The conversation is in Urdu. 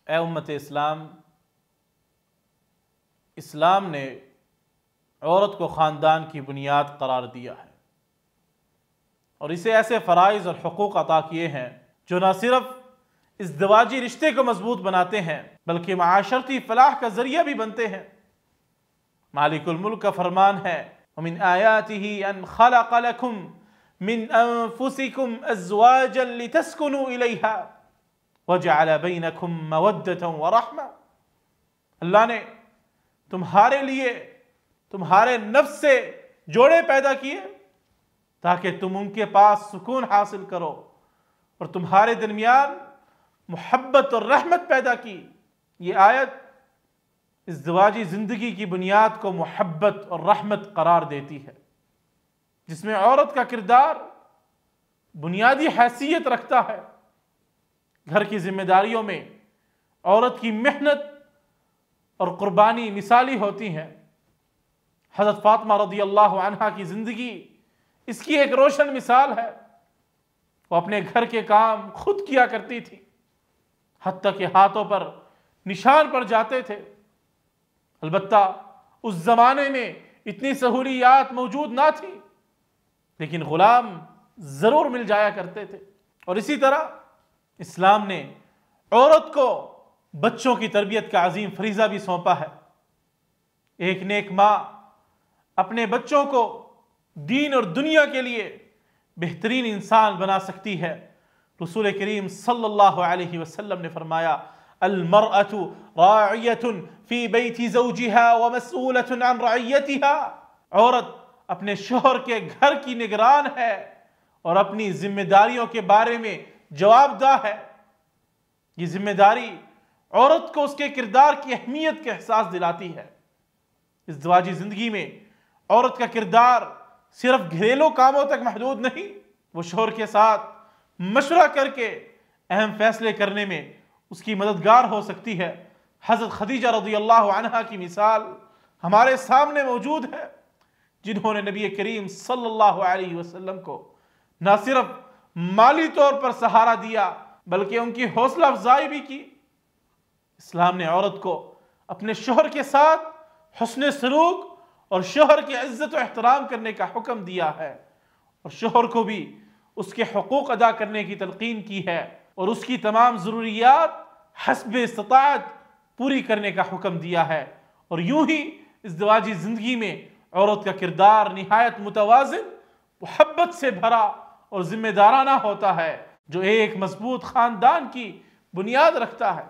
اے امت اسلام، اسلام نے عورت کو خاندان کی بنیاد قرار دیا ہے اور اسے ایسے فرائض اور حقوق عطا کیے ہیں جو نہ صرف ازدواجی رشتے کو مضبوط بناتے ہیں بلکہ معاشرتی فلاح کا ذریعہ بھی بنتے ہیں۔ مالک الملک کا فرمان ہے وَمِنْ آيَاتِهِ أَنْ خَلَقَ لَكُمْ مِنْ أَنفُسِكُمْ أَزْوَاجًا لِتَسْكُنُوا إِلَيْهَا وَجَعَلَ بَيْنَكُمْ مَوَدَّةً وَرَحْمَةً، اللہ نے تمہارے لیے تمہارے نفس سے جوڑے پیدا کیے تاکہ تم ان کے پاس سکون حاصل کرو، اور تمہارے درمیان محبت اور رحمت پیدا کی۔ یہ آیت ازدواجی زندگی کی بنیاد کو محبت اور رحمت قرار دیتی ہے، جس میں عورت کا کردار بنیادی حیثیت رکھتا ہے۔ گھر کی ذمہ داریوں میں عورت کی محنت اور قربانی مثالی ہوتی ہیں۔ حضرت فاطمہ رضی اللہ عنہا کی زندگی اس کی ایک روشن مثال ہے۔ وہ اپنے گھر کے کام خود کیا کرتی تھی، حتیٰ کہ ہاتھوں پر نشان پڑ جاتے تھے۔ البتہ اس زمانے میں اتنی سہولیات موجود نہ تھی، لیکن غلام ضرور مل جایا کرتے تھے۔ اور اسی طرح اسلام نے عورت کو بچوں کی تربیت کا عظیم فریضہ بھی سونپا ہے۔ ایک نیک ماں اپنے بچوں کو دین اور دنیا کے لیے بہترین انسان بنا سکتی ہے۔ رسول کریم صلی اللہ علیہ وسلم نے فرمایا المرأة راعیة فی بیت زوجها ومسئولة عن رعیتها، عورت اپنے شوہر کے گھر کی نگران ہے اور اپنی ذمہ داریوں کے بارے میں جواب دہ ہے۔ یہ ذمہ داری عورت کو اس کے کردار کی اہمیت کا احساس دلاتی ہے۔ ازدواجی زندگی میں عورت کا کردار صرف گھریلو کاموں تک محدود نہیں، وہ شوہر کے ساتھ مشورہ کر کے اہم فیصلے کرنے میں اس کی مددگار ہو سکتی ہے۔ حضرت خدیجہ رضی اللہ عنہا کی مثال ہمارے سامنے موجود ہے، جنہوں نے نبی کریم صلی اللہ علیہ وسلم کو نہ صرف مالی طور پر سہارا دیا بلکہ ان کی حوصلہ افزائی بھی کی۔ اسلام نے عورت کو اپنے شوہر کے ساتھ حسن سلوک اور شوہر کی عزت و احترام کرنے کا حکم دیا ہے، اور شوہر کو بھی اس کے حقوق ادا کرنے کی تلقین کی ہے اور اس کی تمام ضروریات حسب استطاعت پوری کرنے کا حکم دیا ہے۔ اور یوں ہی ازدواجی زندگی میں عورت کا کردار نہایت متوازن، محبت سے بھرا اور ذمہ دارانہ ہوتا ہے، جو ایک مضبوط خاندان کی بنیاد رکھتا ہے۔